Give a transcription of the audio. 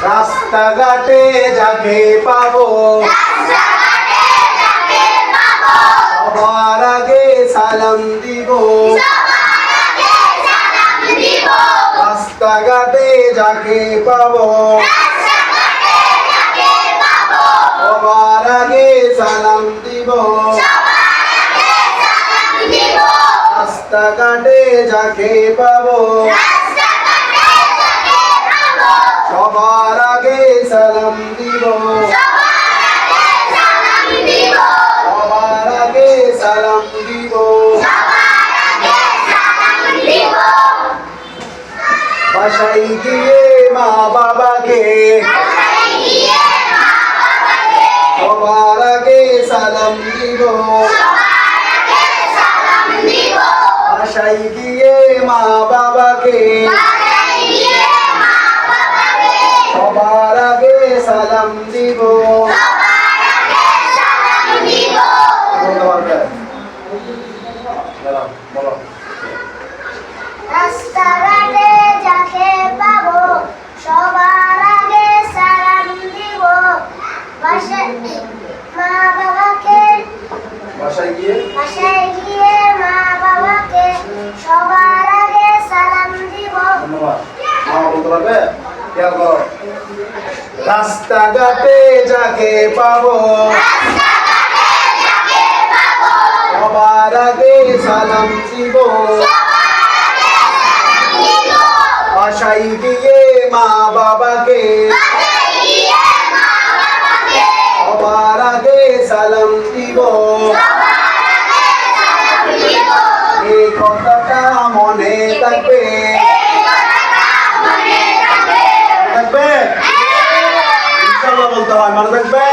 রাস্তাঘাটে যাকে পাবো সবার আগে সালাম দিব। রাস্তাঘাটে যাকে পাবো সবার আগে সালাম দিব। রাস্তাঘাটে যাকে পাবো সবার আগে সালাম দিব। সবার আগে সালাম দিব। বাসায় গিয়ে মা বাবাকে সবার আগে সালাম দিব। বাসায় গিয়ে মা বাবাকে সবার আগে সালাম দিব। রাস্তাঘাটে যাকে পাবো সবার আগে সালাম দিব। বাসায় গিয়ে মা বাবাকে সবার আগে সালাম দিব। রাস্তাঘাটে যাকে পাবো সবার আগে সালাম দিব। বাসায় গিয়ে মা বাবাকে সবার আগে সালাম দিব। এই কথাটা মনে থাকবে থাকবে ইনশাআল্লাহ বলতে হয়, মনে থাকবে।